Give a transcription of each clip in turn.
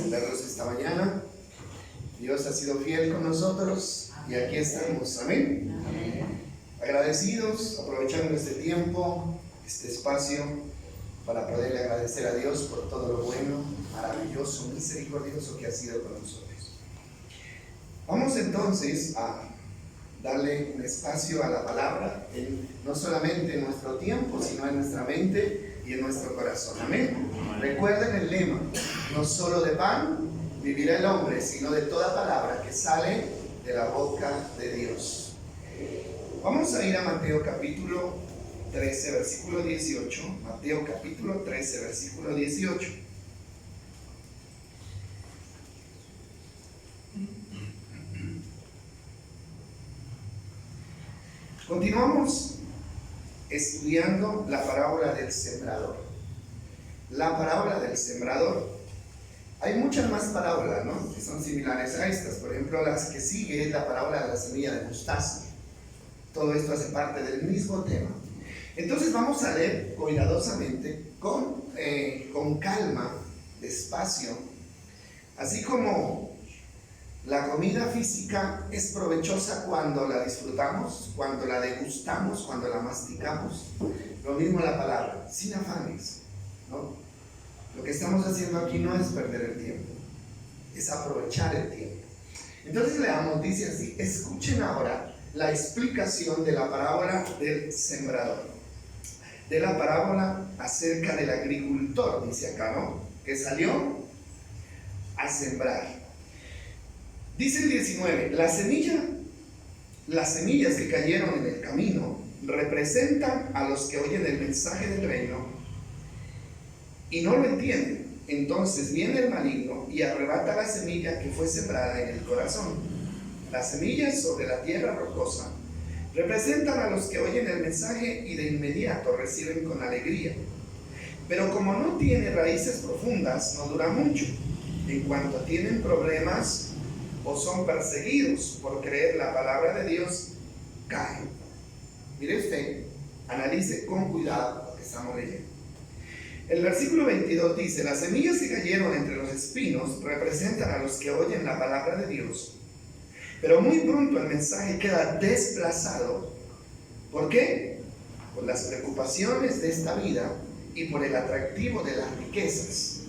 Verlos esta mañana. Dios ha sido fiel con nosotros y aquí estamos. Amén. Agradecidos, aprovechando este tiempo, este espacio, para poderle agradecer a Dios por todo lo bueno, maravilloso, misericordioso que ha sido con nosotros. Vamos entonces a darle un espacio a la palabra, no solamente en nuestro tiempo, sino en nuestra mente y en nuestro corazón. Amén. Recuerden el lema: no solo de pan vivirá el hombre, sino de toda palabra que sale de la boca de Dios. Vamos a ir a Mateo capítulo 13, versículo 18. Mateo capítulo 13, versículo 18. Continuamos estudiando la parábola del sembrador. La parábola del sembrador. Hay muchas más parábolas, ¿no?, que son similares a estas. Por ejemplo, las que sigue es la parábola de la semilla de mostaza. Todo esto hace parte del mismo tema. Entonces vamos a leer cuidadosamente, con calma, despacio. Así como la comida física es provechosa cuando la disfrutamos, cuando la degustamos, cuando la masticamos, lo mismo la palabra, sin afanes, ¿no? Lo que estamos haciendo aquí no es perder el tiempo, es aprovechar el tiempo. Entonces leamos, dice así: escuchen ahora la explicación de la parábola del sembrador, de la parábola acerca del agricultor, dice acá, ¿no?, que salió a sembrar. Dice el 19: las semillas que cayeron en el camino representan a los que oyen el mensaje del reino y no lo entienden. Entonces viene el maligno y arrebata la semilla que fue sembrada en el corazón. Las semillas sobre la tierra rocosa representan a los que oyen el mensaje y de inmediato reciben con alegría. Pero como no tiene raíces profundas, no dura mucho. En cuanto tienen problemas o son perseguidos por creer la palabra de Dios, caen. Mire usted, analice con cuidado lo que estamos leyendo. El versículo 22 dice: las semillas que cayeron entre los espinos representan a los que oyen la palabra de Dios, pero muy pronto el mensaje queda desplazado. ¿Por qué? Por las preocupaciones de esta vida y por el atractivo de las riquezas.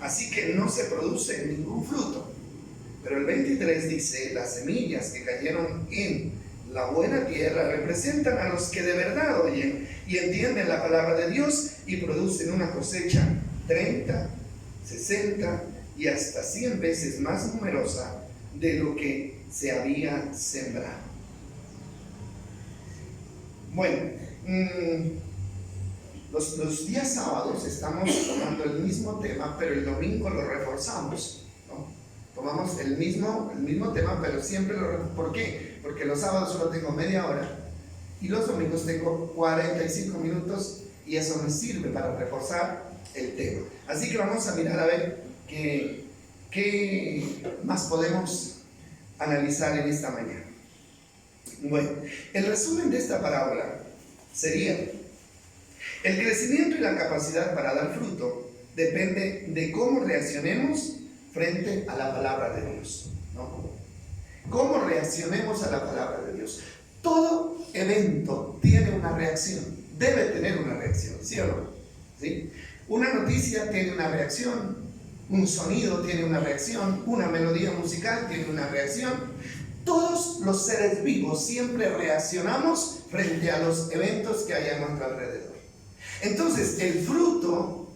Así que no se produce ningún fruto. Pero el 23 dice: las semillas que cayeron en la buena tierra representan a los que de verdad oyen y entienden la palabra de Dios y producen una cosecha 30, 60 y hasta 100 veces más numerosa de lo que se había sembrado. Bueno, los días sábados estamos tomando el mismo tema, pero el domingo lo reforzamos, ¿no? Tomamos el mismo tema, pero siempre ¿por qué? Porque los sábados solo tengo media hora y los domingos tengo 45 minutos y eso me sirve para reforzar el tema. Así que vamos a mirar a ver qué más podemos analizar en esta mañana. Bueno, el resumen de esta parábola sería: el crecimiento y la capacidad para dar fruto depende de cómo reaccionemos frente a la palabra de Dios, ¿no? ¿Cómo reaccionemos a la palabra de Dios? Todo evento tiene una reacción, debe tener una reacción, ¿sí o no? ¿Sí? Una noticia tiene una reacción, un sonido tiene una reacción, una melodía musical tiene una reacción. Todos los seres vivos siempre reaccionamos frente a los eventos que hay a nuestro alrededor. Entonces, el fruto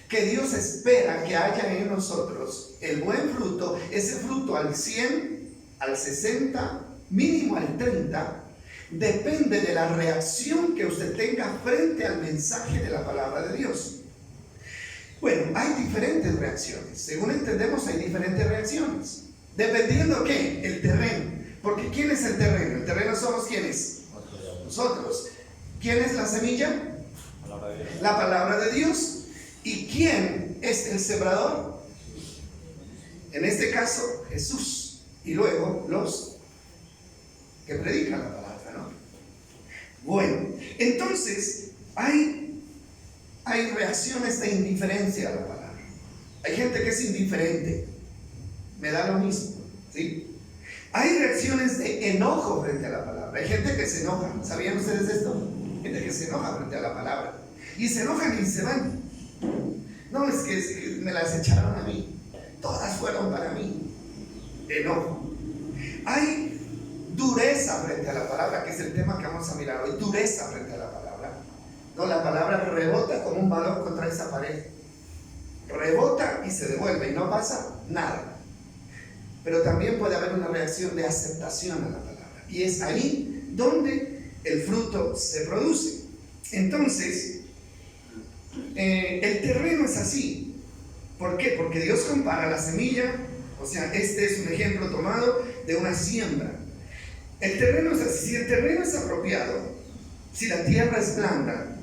que Dios espera que haya en nosotros, el buen fruto, ese fruto al 100, al 60, mínimo al 30, depende de la reacción que usted tenga frente al mensaje de la palabra de Dios. Bueno, hay diferentes reacciones. Según entendemos, hay diferentes reacciones. Dependiendo ¿qué? El terreno. Porque ¿quién es el terreno? El terreno somos ¿quiénes? Nosotros. ¿Quién es la semilla? La palabra de Dios. ¿Y quién es el sembrador? En este caso, Jesús. Y luego los que predican la palabra, ¿no? Bueno, entonces hay reacciones de indiferencia a la palabra. Hay gente que es indiferente, me da lo mismo, ¿sí? Hay reacciones de enojo frente a la palabra. Hay gente que se enoja. ¿Sabían ustedes esto? Gente que se enoja frente a la palabra. Y se enojan y se van. No, es que me las echaron a mí. Todas fueron para mí. Enojo. Hay dureza frente a la palabra, que es el tema que vamos a mirar hoy. Dureza frente a la palabra. No, la palabra rebota como un balón contra esa pared. Rebota y se devuelve y no pasa nada. Pero también puede haber una reacción de aceptación a la palabra. Y es ahí donde el fruto se produce. Entonces, el terreno es así. ¿Por qué? Porque Dios compara la semilla, o sea, este es un ejemplo tomado de una siembra. El terreno es así. Si el terreno es apropiado, si la tierra es blanda,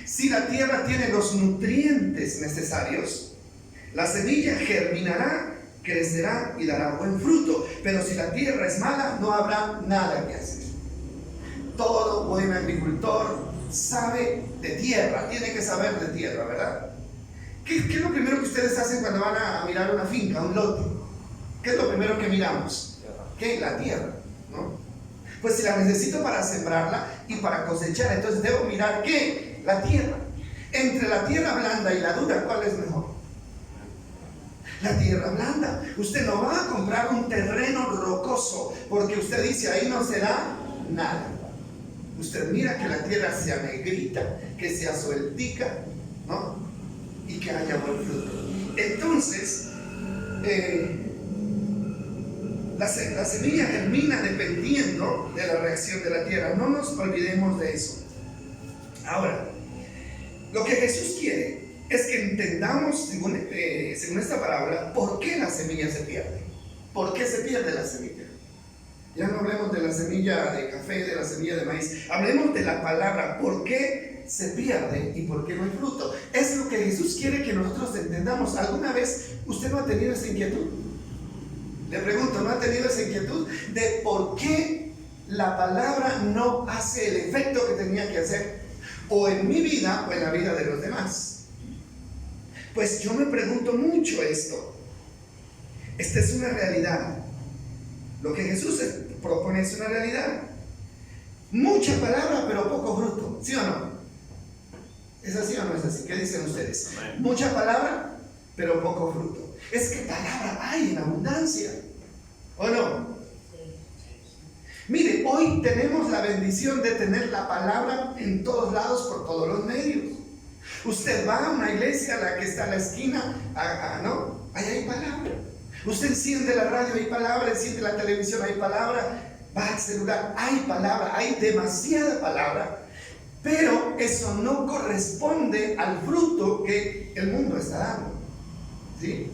si la tierra tiene los nutrientes necesarios, la semilla germinará, crecerá y dará buen fruto. Pero si la tierra es mala, no habrá nada que hacer. Todo buen agricultor sabe de tierra, tiene que saber de tierra, ¿verdad? ¿Qué es lo primero que ustedes hacen cuando van a mirar una finca, un lote? ¿Qué es lo primero que miramos? ¿Qué? La tierra, ¿no? Pues si la necesito para sembrarla y para cosechar, entonces debo mirar ¿qué? La tierra. Entre la tierra blanda y la dura, ¿cuál es mejor? La tierra blanda. Usted no va a comprar un terreno rocoso porque usted dice ahí no será nada. Usted mira que la tierra sea negrita, que sea sueltica, ¿no? Y que haya buen fruto. Entonces, la semilla germina dependiendo de la reacción de la tierra. No nos olvidemos de eso. Ahora, lo que Jesús quiere es que entendamos, según esta parábola, por qué la semilla se pierde. ¿Por qué se pierde la semilla? Ya no hablemos de la semilla de café, de la semilla de maíz. Hablemos de la palabra. ¿Por qué se pierde y por qué no hay fruto? Es lo que Jesús quiere que nosotros entendamos. ¿Alguna vez usted no ha tenido esa inquietud? Le pregunto, ¿no ha tenido esa inquietud de por qué la palabra no hace el efecto que tenía que hacer? O en mi vida o en la vida de los demás. Pues yo me pregunto mucho esto. Esta es una realidad. Lo que Jesús propone es una realidad. Mucha palabra, pero poco fruto. ¿Sí o no? ¿Es así o no es así? ¿Qué dicen ustedes? Mucha palabra, pero poco fruto. Es que palabra hay en abundancia. ¿O no? Mire, hoy tenemos la bendición de tener la palabra en todos lados, por todos los medios. Usted va a una iglesia, a la que está a la esquina, ¿no? Ahí hay palabra. Usted enciende la radio, hay palabra, enciende la televisión, hay palabra, va al celular, hay palabra, hay demasiada palabra, pero eso no corresponde al fruto que el mundo está dando, ¿sí?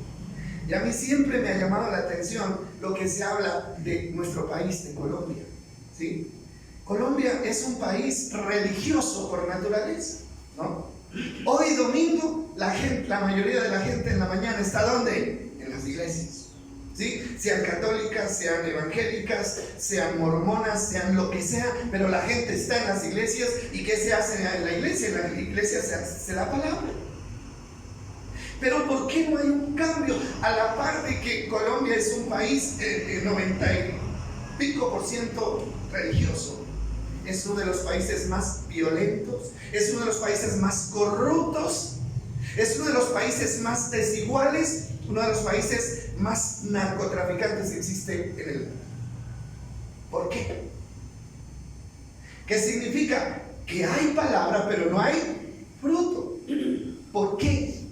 Y a mí siempre me ha llamado la atención lo que se habla de nuestro país, de Colombia, ¿sí? Colombia es un país religioso por naturaleza, ¿no? Hoy domingo, la mayoría de la gente en la mañana está ¿dónde? En las iglesias, ¿sí? Sean católicas, sean evangélicas, sean mormonas, sean lo que sea, pero la gente está en las iglesias. ¿Y qué se hace en la iglesia? En la iglesia se da palabra. Pero ¿por qué no hay un cambio? A la par de que Colombia es un país 90 y pico % religioso, es uno de los países más violentos, es uno de los países más corruptos, es uno de los países más desiguales, uno de los países más narcotraficantes que existe en el mundo. ¿Por qué? ¿Qué significa? Que hay palabra, pero no hay fruto. ¿Por qué?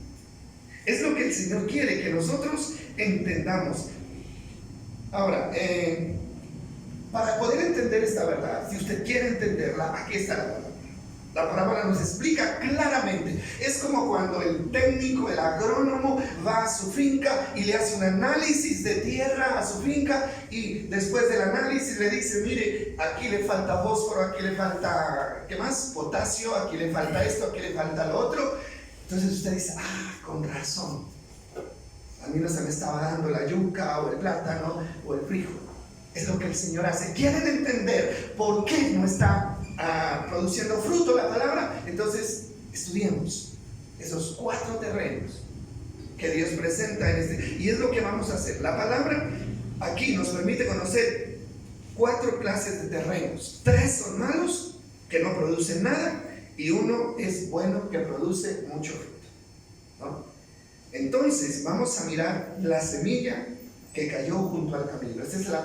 Es lo que el Señor quiere que nosotros entendamos. Ahora, para poder entender esta verdad, si usted quiere entenderla, aquí está la palabra. La parábola nos explica claramente. Es como cuando el técnico, el agrónomo, va a su finca y le hace un análisis de tierra a su finca, y después del análisis le dice, mire, aquí le falta fósforo, aquí le falta, ¿qué más? Potasio, aquí le falta esto, aquí le falta lo otro. Entonces usted dice, con razón, a mí no se me estaba dando la yuca o el plátano o el frijol. Es lo que el Señor hace. ¿Quieren entender por qué no está produciendo fruto la palabra? Entonces estudiemos esos 4 terrenos que Dios presenta en este. Y es lo que vamos a hacer. La palabra aquí nos permite conocer 4 clases de terrenos. 3 son malos, que no producen nada, y 1 es bueno, que produce mucho fruto, ¿no? Entonces vamos a mirar la semilla que cayó junto al camino. Esa es la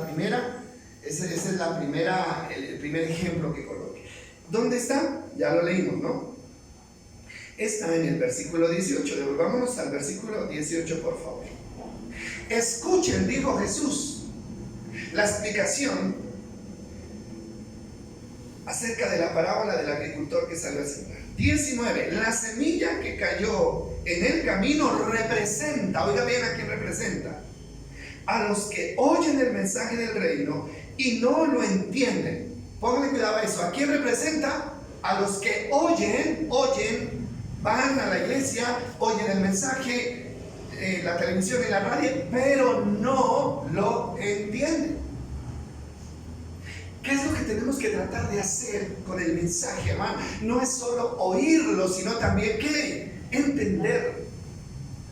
primera, el primer ejemplo que coloque. ¿Dónde está? Ya lo leímos, ¿no? Está en el versículo 18. Devolvámonos al versículo 18, por favor. Escuchen, dijo Jesús, la explicación acerca de la parábola del agricultor que salió a sembrar. 19. La semilla que cayó en el camino representa, oiga bien a quién representa, a los que oyen el mensaje del reino y no lo entienden. Pónganle cuidado a eso. ¿A quién representa? A los que oyen, van a la iglesia, oyen el mensaje, la televisión y la radio, pero no lo entienden. ¿Qué es lo que tenemos que tratar de hacer con el mensaje, hermano? No es solo oírlo, sino también, ¿qué? Entenderlo.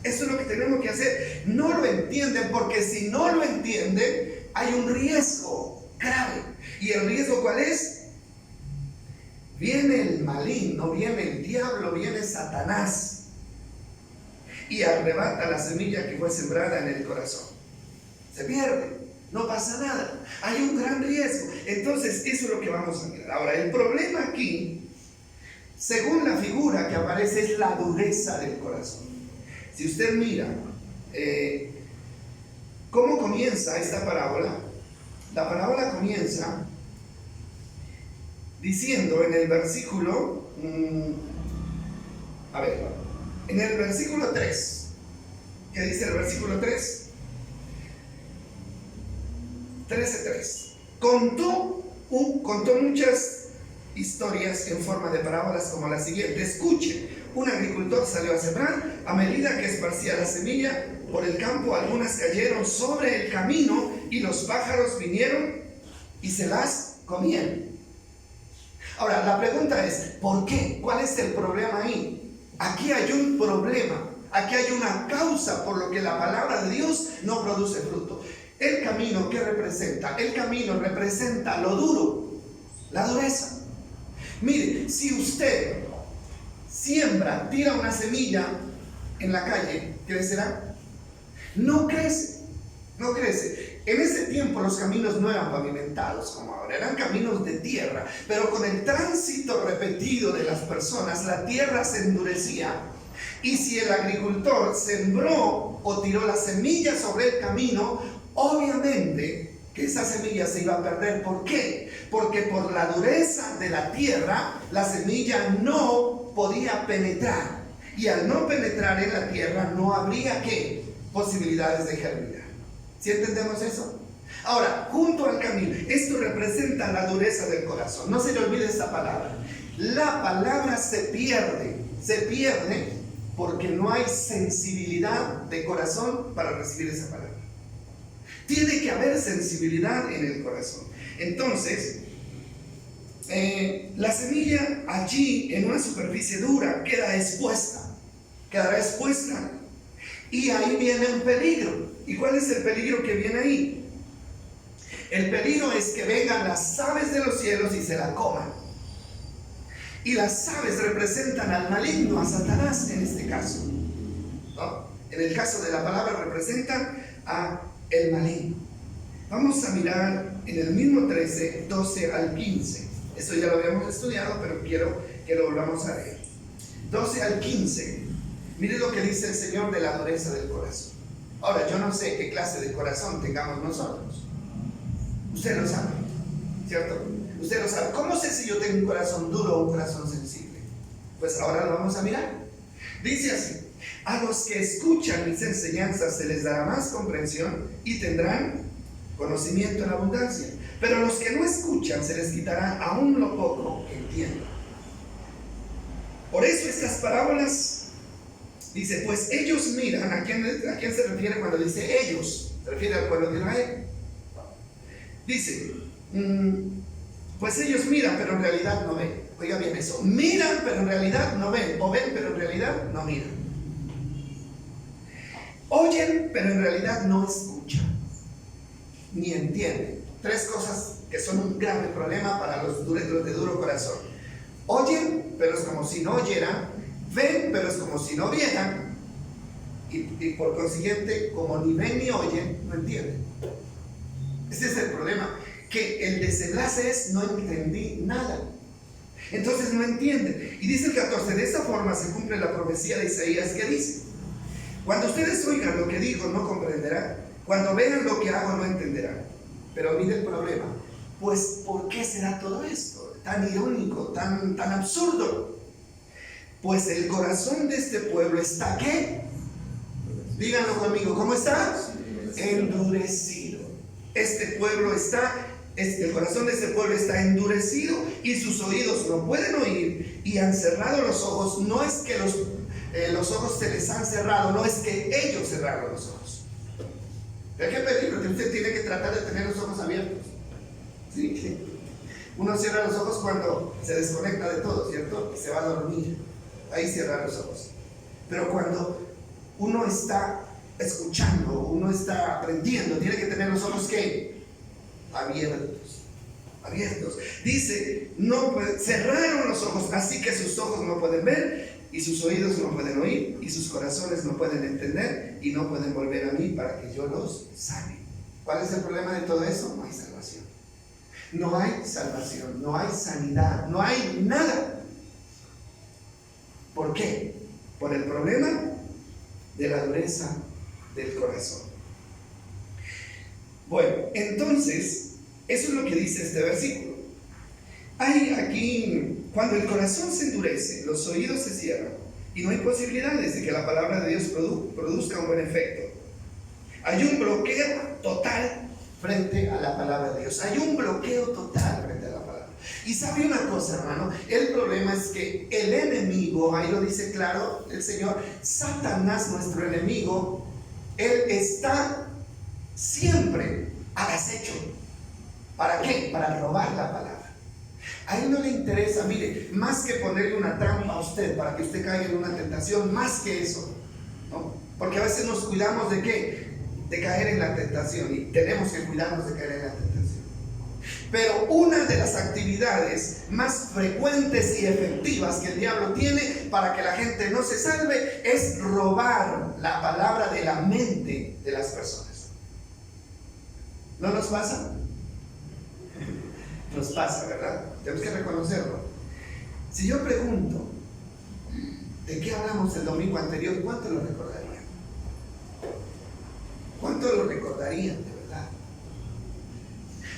Eso es lo que tenemos que hacer. No lo entienden, porque si no lo entienden, hay un riesgo grave. ¿Y el riesgo cuál es? Viene el maligno, viene el diablo, viene Satanás y arrebata la semilla que fue sembrada en el corazón. Se pierde. No pasa nada, hay un gran riesgo. Entonces eso es lo que vamos a mirar. Ahora, el problema aquí, según la figura que aparece, es la dureza del corazón. Si usted mira cómo comienza esta parábola, la parábola comienza diciendo en el versículo, en el versículo 3, ¿qué dice el versículo 3? 13:3. Contó muchas historias en forma de parábolas como la siguiente. Escuche, un agricultor salió a sembrar. A medida que esparcía la semilla por el campo, algunas cayeron sobre el camino y los pájaros vinieron y se las comían. Ahora, la pregunta es, ¿por qué? ¿Cuál es el problema ahí? Aquí hay un problema, aquí hay una causa por lo que la palabra de Dios no produce fruto. El camino, ¿qué representa? El camino representa lo duro, la dureza. Mire, si usted siembra, tira una semilla en la calle, ¿crecerá? No crece, no crece. En ese tiempo los caminos no eran pavimentados como ahora, eran caminos de tierra, pero con el tránsito repetido de las personas, la tierra se endurecía. Y si el agricultor sembró o tiró la semilla sobre el camino, obviamente que esa semilla se iba a perder. ¿Por qué? Porque por la dureza de la tierra, la semilla no podía penetrar. Y al no penetrar en la tierra, no habría, ¿qué? Posibilidades de germinar. ¿Sí entendemos eso? Ahora, junto al camino, esto representa la dureza del corazón. No se le olvide esta palabra. La palabra se pierde porque no hay sensibilidad de corazón para recibir esa palabra. Tiene que haber sensibilidad en el corazón. Entonces, la semilla allí en una superficie dura quedará expuesta. Y ahí viene un peligro. ¿Y cuál es el peligro que viene ahí? El peligro es que vengan las aves de los cielos y se la coman. Y las aves representan al maligno, a Satanás en este caso, ¿no? En el caso de la palabra representan a el maligno. Vamos a mirar en el mismo 13, 12 al 15. Esto ya lo habíamos estudiado, pero quiero que lo volvamos a leer. 12 al 15. Mire lo que dice el Señor de la dureza del corazón. Ahora, yo no sé qué clase de corazón tengamos nosotros. Usted lo sabe, ¿cierto? Usted lo sabe. ¿Cómo sé si yo tengo un corazón duro o un corazón sensible? Pues ahora lo vamos a mirar. Dice así: a los que escuchan mis enseñanzas se les dará más comprensión y tendrán conocimiento en abundancia. Pero a los que no escuchan se les quitará aún lo poco que entienden. Por eso estas parábolas, dice, pues ellos miran. ¿A quién se refiere cuando dice ellos? Se refiere al pueblo de Israel. Dice, pues ellos miran, pero en realidad no ven. Oiga bien eso. Miran, pero en realidad no ven. O ven, pero en realidad no miran. Oyen, pero en realidad no escuchan, ni entienden. Tres cosas que son un grave problema para los de duro corazón. Oyen, pero es como si no oyeran. Ven, pero es como si no vieran. Y por consiguiente, como ni ven ni oyen, no entienden. Este es el problema, que el desenlace es: no entendí nada. Entonces no entienden. Y dice el 14: de esta forma se cumple la profecía de Isaías, que dice: cuando ustedes oigan lo que digo, no comprenderán. Cuando vean lo que hago, no entenderán. Pero mire el problema. Pues, ¿por qué será todo esto? Tan irónico, tan absurdo. Pues el corazón de este pueblo está, ¿qué? Díganlo conmigo, ¿cómo está? Endurecido. El corazón de este pueblo está endurecido, y sus oídos no pueden oír, y han cerrado los ojos. No es que los ojos se les han cerrado, no es que ellos cerraron los ojos. ¿Qué peligro? Que usted tiene que tratar de tener los ojos abiertos. ¿Sí? Uno cierra los ojos cuando se desconecta de todo, ¿cierto? Y se va a dormir. Ahí cierra los ojos. Pero cuando uno está escuchando, uno está aprendiendo, tiene que tener los ojos, ¿qué? Abiertos. Dice: cerraron los ojos, así que sus ojos no pueden ver, y sus oídos no pueden oír, y sus corazones no pueden entender, y no pueden volver a mí para que yo los sane. ¿Cuál es el problema de todo eso? No hay salvación. No hay salvación, no hay sanidad, no hay nada. ¿Por qué? Por el problema de la dureza del corazón. Bueno, entonces, eso es lo que dice este versículo. Hay aquí, cuando el corazón se endurece, los oídos se cierran, y no hay posibilidades de que la palabra de Dios produzca un buen efecto. Hay un bloqueo total frente a la palabra de Dios. Hay un bloqueo total frente a la palabra. Y sabe una cosa, hermano, el problema es que el enemigo, ahí lo dice claro el Señor, Satanás, nuestro enemigo, él está siempre al acecho. ¿Para qué? Para robar la palabra. A él no le interesa, mire, más que ponerle una trampa a usted para que usted caiga en una tentación, más que eso, ¿no? Porque a veces nos cuidamos de ¿qué? De caer en la tentación, y tenemos que cuidarnos de caer en la tentación. Pero una de las actividades más frecuentes y efectivas que el diablo tiene para que la gente no se salve es robar la palabra de la mente de las personas. ¿No nos pasa? Nos pasa, ¿verdad? Tenemos que reconocerlo. Si yo pregunto, ¿de qué hablamos el domingo anterior? ¿Cuánto lo recordarían? ¿Cuánto lo recordarían de verdad?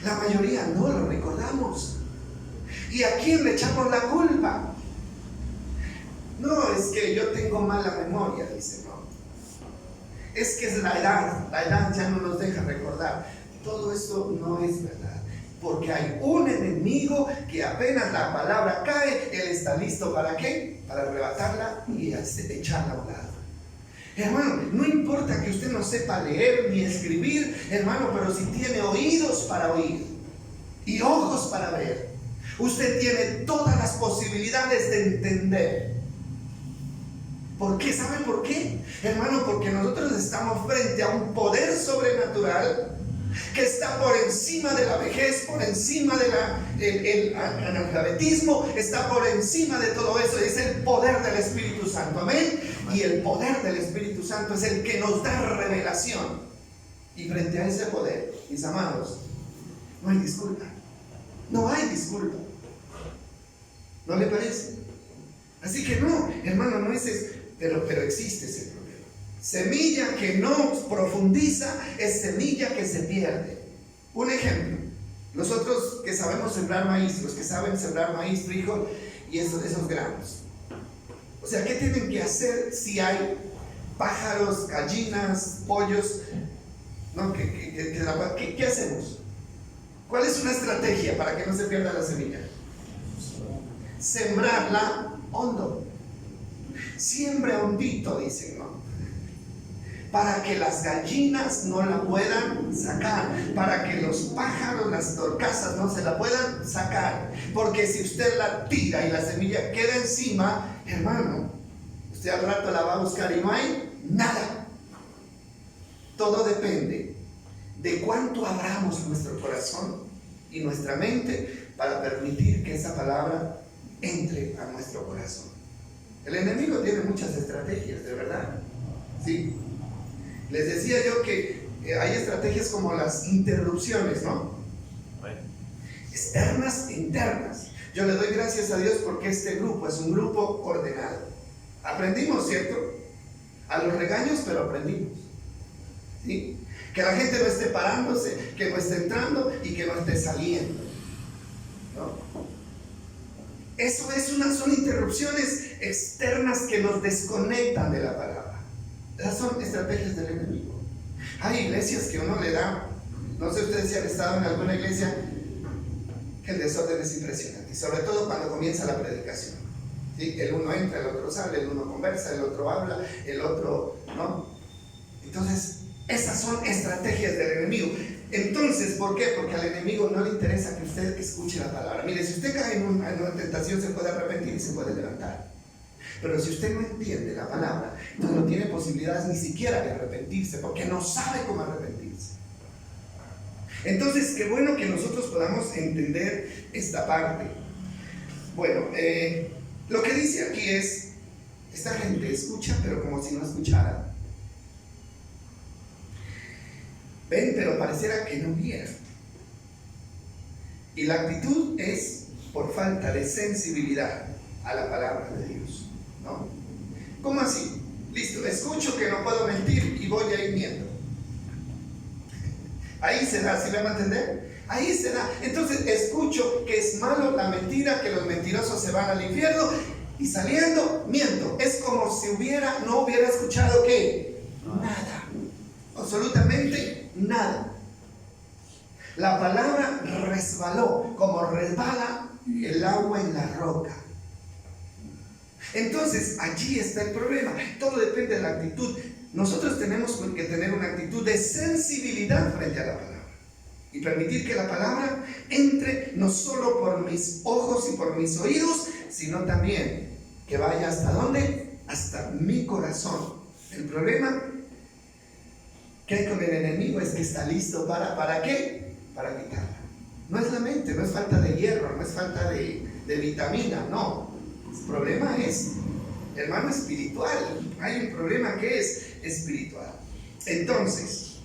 La mayoría no lo recordamos. ¿Y a quién le echamos la culpa? No, es que yo tengo mala memoria, dice, no. Es que es la edad ya no nos deja recordar. Todo esto no es verdad. Porque hay un enemigo que apenas la palabra cae, él está listo ¿para qué? Para arrebatarla y echarla a un lado. Hermano, no importa que usted no sepa leer ni escribir, hermano, pero si tiene oídos para oír y ojos para ver, usted tiene todas las posibilidades de entender. ¿Por qué? ¿Sabe por qué? Hermano, porque nosotros estamos frente a un poder sobrenatural que está por encima de la vejez, por encima del analfabetismo, está por encima de todo eso. Es el poder del Espíritu Santo, amén. Y el poder del Espíritu Santo es el que nos da revelación. Y frente a ese poder, mis amados, no hay disculpa. No hay disculpa. ¿No le parece? Así que no, hermano, no es eso, pero existe ese problema. Semilla que no profundiza es semilla que se pierde. Un ejemplo: nosotros que sabemos sembrar maíz, los que saben sembrar maíz, frijol y esos granos. O sea, ¿qué tienen que hacer si hay pájaros, gallinas, pollos? ¿No? ¿Qué hacemos? ¿Cuál es una estrategia para que no se pierda la semilla? Sembrarla hondo. Siempre hondito, dicen, ¿no? Para que las gallinas no la puedan sacar, para que los pájaros, las torcasas no se la puedan sacar, porque si usted la tira y la semilla queda encima, hermano, usted al rato la va a buscar y no hay nada. todo depende de cuánto abramos nuestro corazón y nuestra mente para permitir que esa palabra entre a nuestro corazón. El enemigo tiene muchas estrategias, de verdad. ¿Sí? Les decía yo que hay estrategias como las interrupciones, ¿no? Externas e internas. Yo le doy gracias a Dios porque este grupo es un grupo ordenado. Aprendimos, ¿cierto? A los regaños, pero aprendimos. ¿Sí? Que la gente no esté parándose, que no esté entrando y que no esté saliendo, ¿no? Eso son interrupciones externas que nos desconectan de la palabra. Esas son estrategias del enemigo. Hay iglesias que uno le da, no sé ustedes si han estado en alguna iglesia, que el desorden es impresionante, sobre todo cuando comienza la predicación. ¿Sí? El uno entra, el otro sale, el uno conversa, el otro habla, el otro, ¿no? Entonces, esas son estrategias del enemigo. Entonces, ¿por qué? Porque al enemigo no le interesa que usted escuche la palabra. Mire, si usted cae en una tentación, se puede arrepentir y se puede levantar. Pero si usted no entiende la palabra, entonces no tiene posibilidades ni siquiera de arrepentirse, porque no sabe cómo arrepentirse. Entonces, qué bueno que nosotros podamos entender esta parte. Bueno, lo que dice aquí es, esta gente escucha, pero como si no escuchara. Ven, pero pareciera que no vieran. Y la actitud es por falta de sensibilidad a la palabra de Dios, ¿no? ¿Cómo así? Listo, escucho que no puedo mentir y voy a ir miento. Ahí se da, ¿sí me va a entender? Ahí se da. Entonces escucho que es malo la mentira, que los mentirosos se van al infierno y saliendo miento. Es como si no hubiera escuchado ¿qué? Nada. Absolutamente nada. La palabra resbaló como resbala el agua en la roca. Entonces allí está el problema. Todo depende de la actitud. Nosotros tenemos que tener una actitud de sensibilidad frente a la palabra y permitir que la palabra entre no solo por mis ojos y por mis oídos, sino también que vaya hasta ¿dónde? Hasta mi corazón. El problema que hay con el enemigo es que está listo ¿para qué? Para quitarla. No es la mente, no es falta de hierro, no es falta de vitamina, no. El problema es, hermano, espiritual. Hay un problema que es espiritual. Entonces,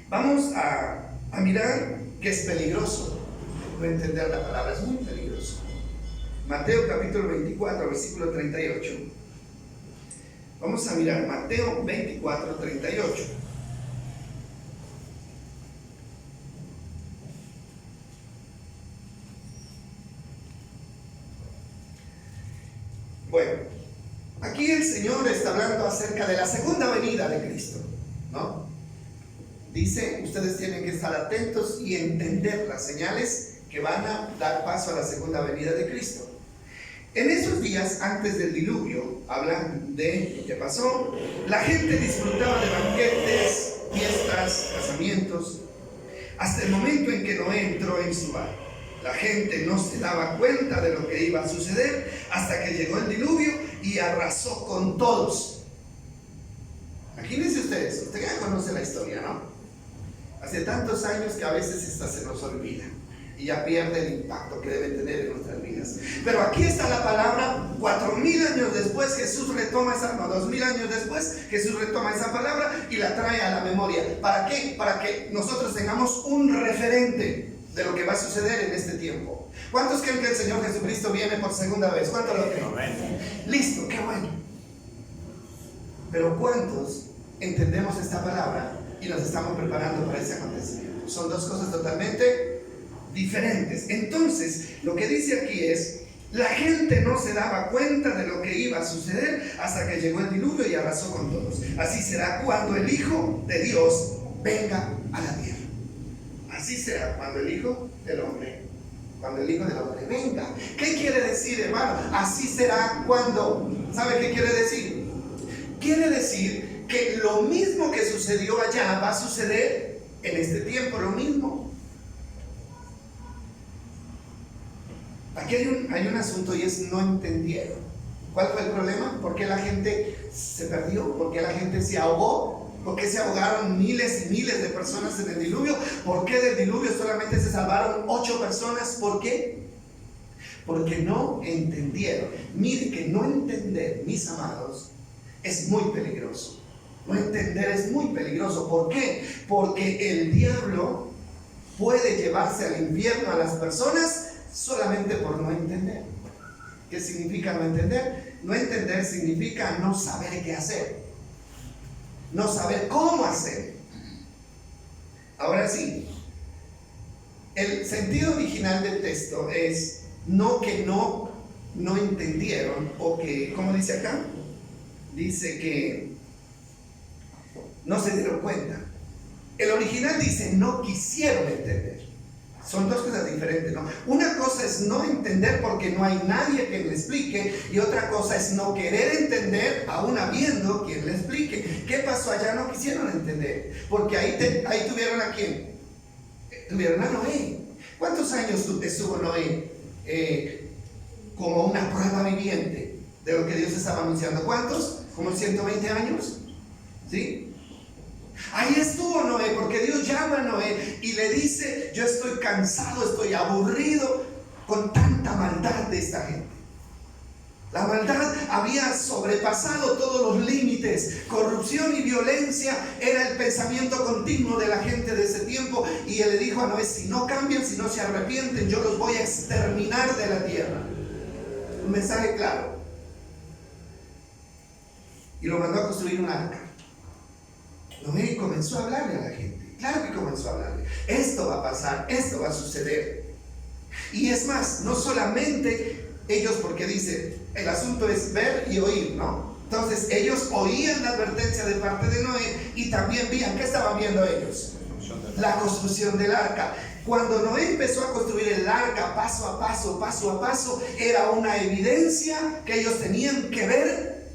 vamos a mirar que es peligroso no entender la palabra, es muy peligroso. Mateo capítulo 24, versículo 38. Vamos a mirar Mateo 24, 38. Bueno, aquí el Señor está hablando acerca de la segunda venida de Cristo, ¿no? Dice, ustedes tienen que estar atentos y entender las señales que van a dar paso a la segunda venida de Cristo. En esos días antes del diluvio, hablan de lo que pasó, la gente disfrutaba de banquetes, fiestas, casamientos, hasta el momento en que Noé entró en su barco. La gente no se daba cuenta de lo que iba a suceder hasta que llegó el diluvio y arrasó con todos. Imagínense ustedes, usted ya conoce la historia, ¿no? Hace tantos años que a veces esta se nos olvida y ya pierde el impacto que debe tener en nuestras vidas. Pero aquí está la palabra, 4000 años después Jesús retoma esa, no, 2000 años después Jesús retoma esa palabra y la trae a la memoria. ¿Para qué? Para que nosotros tengamos un referente de lo que va a suceder en este tiempo. ¿Cuántos creen que el Señor Jesucristo viene por segunda vez? ¿Cuántos lo creen? Listo, qué bueno. Pero ¿cuántos entendemos esta palabra y nos estamos preparando para ese acontecimiento? Son dos cosas totalmente diferentes. Entonces, lo que dice aquí es, la gente no se daba cuenta de lo que iba a suceder hasta que llegó el diluvio y arrasó con todos. Así será cuando el Hijo de Dios venga a la tierra. Así será cuando el Hijo del Hombre venga. ¿Qué quiere decir, hermano? Así será cuando. ¿Sabe qué quiere decir? Quiere decir que lo mismo que sucedió allá va a suceder en este tiempo, lo mismo. Aquí hay un asunto y es no entendieron. ¿Cuál fue el problema? ¿Por qué la gente se perdió? ¿Por qué la gente se ahogó? ¿Por qué se ahogaron miles y miles de personas en el diluvio? ¿Por qué del diluvio solamente se salvaron 8 personas? ¿Por qué? Porque no entendieron. Mire que no entender, mis amados, es muy peligroso. No entender es muy peligroso. ¿Por qué? Porque el diablo puede llevarse al infierno a las personas solamente por no entender. ¿Qué significa no entender? No entender significa no saber qué hacer, no saber cómo hacer. Ahora sí, el sentido original del texto es no que no entendieron, o que, ¿cómo dice acá? Dice que no se dieron cuenta. El original dice no quisieron entender. Son dos cosas diferentes, ¿no? Una cosa es no entender porque no hay nadie que le explique, y otra cosa es no querer entender aún habiendo quien le explique. ¿Qué pasó allá? No quisieron entender, porque ahí tuvieron a quién. Tuvieron a Noé. ¿Cuántos años estuvo Noé como una prueba viviente de lo que Dios estaba anunciando? ¿Cuántos? ¿Como 120 años? ¿Sí? Ahí estuvo Noé, porque Dios llama a Noé y le dice: yo estoy cansado, estoy aburrido con tanta maldad de esta gente. La maldad había sobrepasado todos los límites. Corrupción y violencia era el pensamiento continuo de la gente de ese tiempo, y él le dijo a Noé: si no cambian, si no se arrepienten, yo los voy a exterminar de la tierra. Un mensaje claro. Y lo mandó a construir un arca. Noé comenzó a hablarle a la gente. Claro que comenzó a hablarle. Esto va a pasar, esto va a suceder. Y es más, no solamente ellos, porque dice, el asunto es ver y oír, ¿no? Entonces ellos oían la advertencia de parte de Noé y también veían. ¿Qué estaban viendo ellos? La construcción del arca. Cuando Noé empezó a construir el arca paso a paso, era una evidencia que ellos tenían que ver,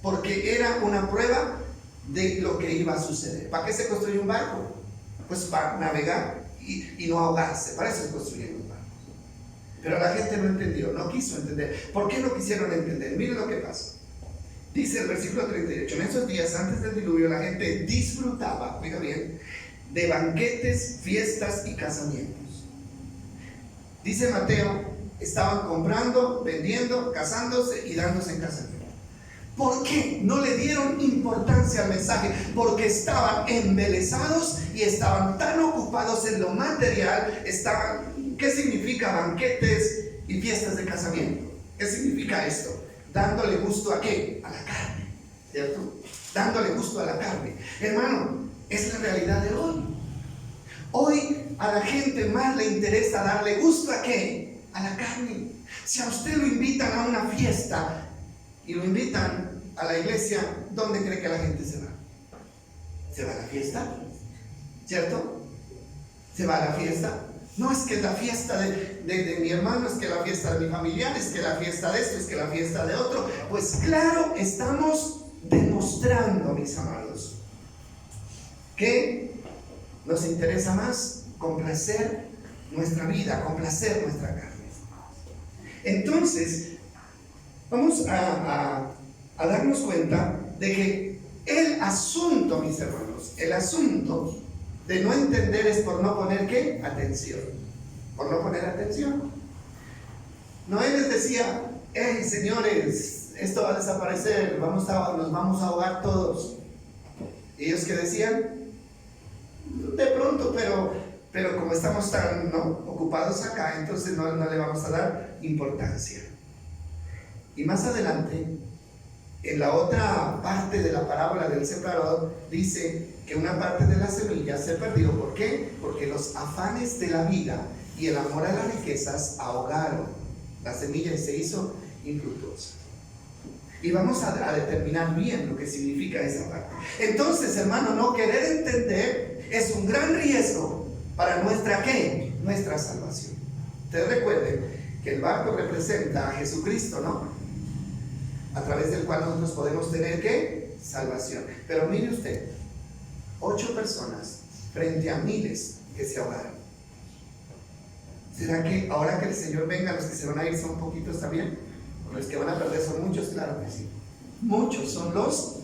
porque era una prueba de lo que iba a suceder. ¿Para qué se construye un barco? Pues para navegar y no ahogarse. Para eso se construyeron los barcos. Pero la gente no entendió, no quiso entender. ¿Por qué no quisieron entender? Miren lo que pasa. Dice el versículo 38: en esos días antes del diluvio la gente disfrutaba, oiga bien, de banquetes, fiestas y casamientos. Dice Mateo, estaban comprando, vendiendo, casándose y dándose en casamiento. ¿Por qué no le dieron importancia al mensaje? Porque estaban embelesados y estaban tan ocupados en lo material. ¿Qué significa banquetes y fiestas de casamiento? ¿Qué significa esto? Dándole gusto a ¿qué? A la carne, ¿cierto? Dándole gusto a la carne. Hermano, es la realidad de hoy. Hoy a la gente más le interesa darle gusto a ¿qué? A la carne. Si a usted lo invitan a una fiesta y lo invitan a la iglesia, ¿dónde cree que la gente se va? ¿Se va a la fiesta? ¿Cierto? ¿Se va a la fiesta? No, es que es la fiesta de mi hermano, es que la fiesta de mi familiar, es que la fiesta de esto, es que la fiesta de otro. Pues claro, estamos demostrando, mis amados, que nos interesa más complacer nuestra vida, complacer nuestra carne. Entonces, vamos a darnos cuenta de que el asunto, mis hermanos, el asunto de no entender es por no poner ¿qué? Atención. Por no poner atención. Noé les decía: hey, señores, esto va a desaparecer, nos vamos a ahogar todos. ¿Y ellos qué decían? De pronto, pero como estamos tan ocupados acá, entonces no le vamos a dar importancia. Y más adelante, en la otra parte de la parábola del sembrador, dice que una parte de la semilla se perdió. ¿Por qué? Porque los afanes de la vida y el amor a las riquezas ahogaron la semilla y se hizo infructuosa. Y vamos a determinar bien lo que significa esa parte. Entonces, hermano, no querer entender es un gran riesgo para nuestra ¿qué? Nuestra salvación. Ustedes recuerden que el barco representa a Jesucristo, ¿no? A través del cual nosotros podemos tener ¿qué? Salvación. Pero mire usted, 8 personas frente a miles que se ahogaron. ¿Será que ahora que el Señor venga, los que se van a ir son poquitos también? Los que van a perder son muchos, claro que sí. Muchos son los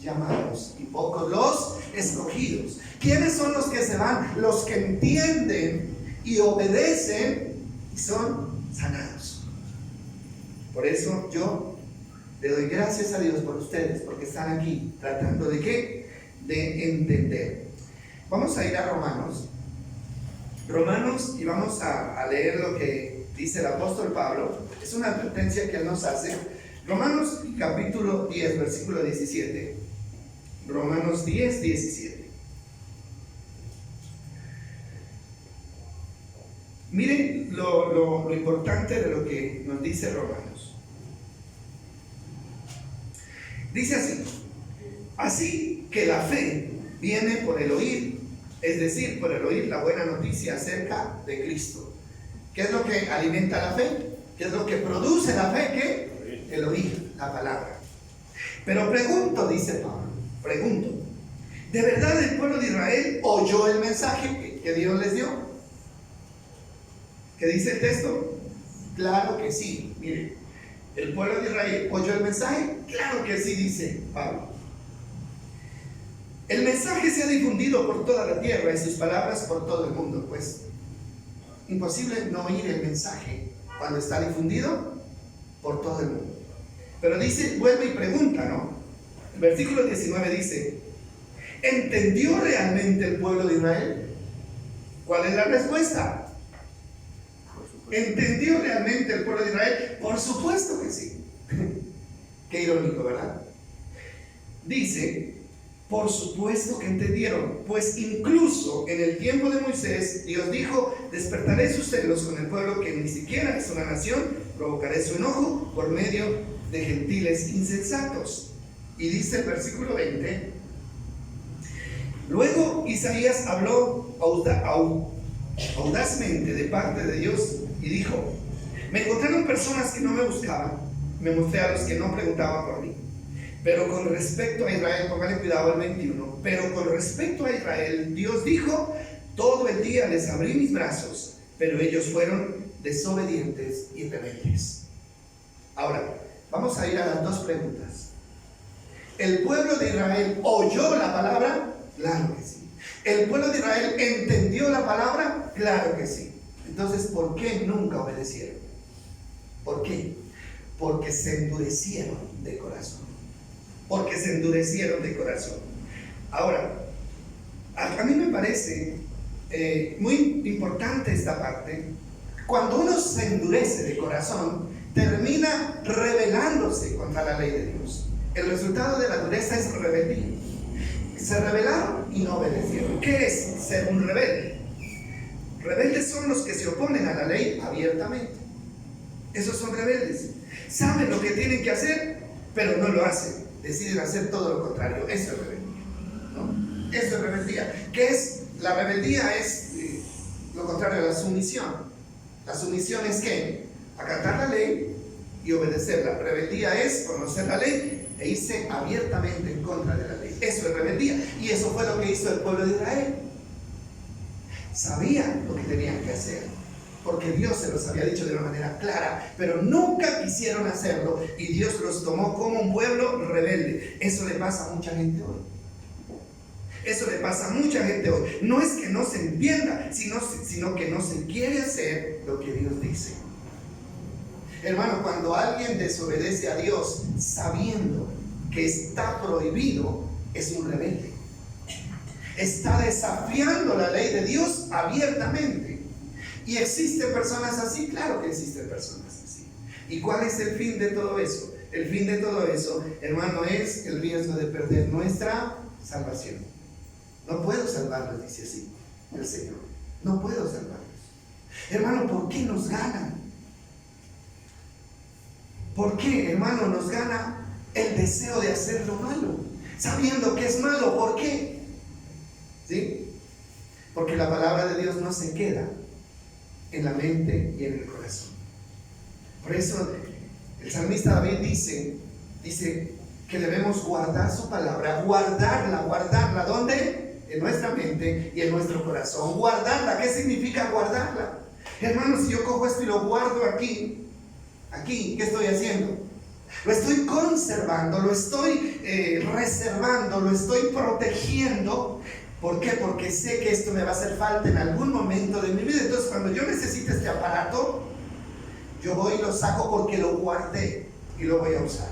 llamados y pocos los escogidos. ¿Quiénes son los que se van? Los que entienden y obedecen y son sanados. Por eso yo le doy gracias a Dios por ustedes, porque están aquí tratando ¿de qué? De entender. Vamos a ir a Romanos, y vamos a leer lo que dice el apóstol Pablo. Es una advertencia que él nos hace. Romanos capítulo 10, versículo 17. Romanos 10, 17. Miren lo importante de lo que nos dice Romanos. Dice así: así que la fe viene por el oír, es decir, por el oír la buena noticia acerca de Cristo. ¿Qué es lo que alimenta la fe? ¿Qué es lo que produce la fe? ¿Qué? El oír, la palabra. Pero pregunto, dice Pablo, pregunto, ¿de verdad el pueblo de Israel oyó el mensaje que Dios les dio? ¿Qué dice el texto? Claro que sí. Miren, ¿el pueblo de Israel oyó el mensaje? Claro que sí, dice Pablo. El mensaje se ha difundido por toda la tierra y sus palabras por todo el mundo. Pues imposible no oír el mensaje cuando está difundido por todo el mundo. Pero dice, vuelve y pregunta, ¿no? El versículo 19 dice: ¿entendió realmente el pueblo de Israel? ¿Cuál es la respuesta? ¿Entendió realmente el pueblo de Israel? Por supuesto que sí. Qué irónico, ¿verdad? Dice: por supuesto que entendieron, pues incluso en el tiempo de Moisés, Dios dijo: despertaré sus celos con el pueblo que ni siquiera es una nación, provocaré su enojo por medio de gentiles insensatos. Y dice el versículo 20: luego Isaías habló audazmente de parte de Dios y dijo: me encontraron personas que no me buscaban, me mostré a los que no preguntaban por mí. Pero con respecto a Israel, póngale cuidado al 21, pero con respecto a Israel, Dios dijo: todo el día les abrí mis brazos, pero ellos fueron desobedientes y rebeldes. Ahora, vamos a ir a las dos preguntas. ¿El pueblo de Israel oyó la palabra? Claro que sí. ¿El pueblo de Israel entendió la palabra? Claro que sí. Entonces, ¿por qué nunca obedecieron? ¿Por qué? Porque se endurecieron de corazón. Porque se endurecieron de corazón. Ahora, a mí me parece muy importante esta parte. Cuando uno se endurece de corazón, termina rebelándose contra la ley de Dios. El resultado de la dureza es rebeldía. Se rebelaron y no obedecieron. ¿Qué es ser un rebelde? Rebeldes son los que se oponen a la ley abiertamente. Esos son rebeldes. Saben lo que tienen que hacer, pero no lo hacen. Deciden hacer todo lo contrario. Eso es rebeldía, ¿no? Eso es rebeldía. ¿Qué es? La rebeldía es lo contrario a la sumisión. La sumisión es ¿qué? Acatar la ley y obedecerla. Rebeldía es conocer la ley e irse abiertamente en contra de la ley. Eso es rebeldía. Y eso fue lo que hizo el pueblo de Israel. Sabían lo que tenían que hacer, porque Dios se los había dicho de una manera clara, pero nunca quisieron hacerlo y Dios los tomó como un pueblo rebelde. Eso le pasa a mucha gente hoy. Eso le pasa a mucha gente hoy. No es que no se entienda, sino que no se quiere hacer lo que Dios dice. Hermano, cuando alguien desobedece a Dios sabiendo que está prohibido, es un rebelde. Está desafiando la ley de Dios abiertamente. ¿Y existen personas así? Claro que existen personas así. ¿Y cuál es el fin de todo eso? El fin de todo eso, hermano, es el riesgo de perder nuestra salvación. No puedo salvarlos, dice así el Señor. No puedo salvarlos. Hermano, ¿por qué nos ganan? ¿Por qué, hermano, nos gana el deseo de hacer lo malo? Sabiendo que es malo, ¿por qué? ¿Sí? Porque la palabra de Dios no se queda en la mente y en el corazón. Por eso el salmista David dice que debemos guardar su palabra, guardarla, ¿dónde? En nuestra mente y en nuestro corazón. Guardarla, ¿qué significa guardarla? Hermano, si yo cojo esto y lo guardo aquí, ¿qué estoy haciendo? Lo estoy conservando, lo estoy reservando, lo estoy protegiendo. ¿Por qué? Porque sé que esto me va a hacer falta en algún momento de mi vida. Entonces, cuando yo necesite este aparato, yo voy y lo saco porque lo guardé y lo voy a usar.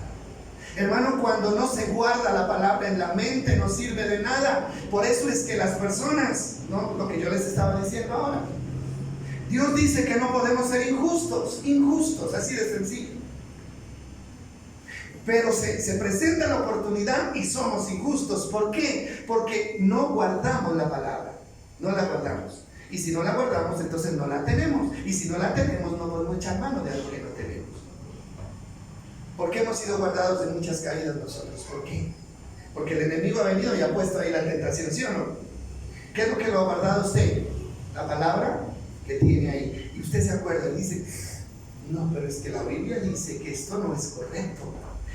Hermano, cuando no se guarda la palabra en la mente, no sirve de nada. Por eso es que las personas, ¿no? Lo que yo les estaba diciendo ahora, Dios dice que no podemos ser injustos, así de sencillo. Pero se presenta la oportunidad y somos injustos. ¿Por qué? Porque no guardamos la palabra, no la guardamos. Y si no la guardamos, entonces no la tenemos. Y si no la tenemos, no podemos echar mano de algo que no tenemos. ¿Por qué hemos sido guardados de muchas caídas nosotros? ¿Por qué? Porque el enemigo ha venido y ha puesto ahí la tentación, ¿sí o no? ¿Qué es lo que lo ha guardado usted? La palabra que tiene ahí. Y usted se acuerda y dice, no, pero es que la Biblia dice que esto no es correcto.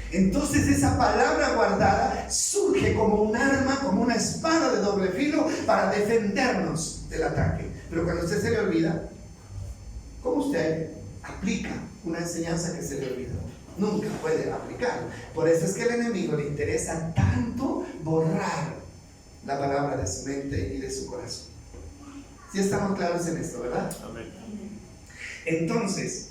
Entonces esa palabra guardada surge como un arma, como una espada de doble filo para defendernos del ataque. Pero cuando a usted se le olvida, ¿cómo usted aplica una enseñanza que se le olvidó? Nunca puede aplicar. Por eso es que al enemigo le interesa tanto borrar la palabra de su mente y de su corazón. ¿Sí estamos claros en esto, verdad? Amén. Entonces,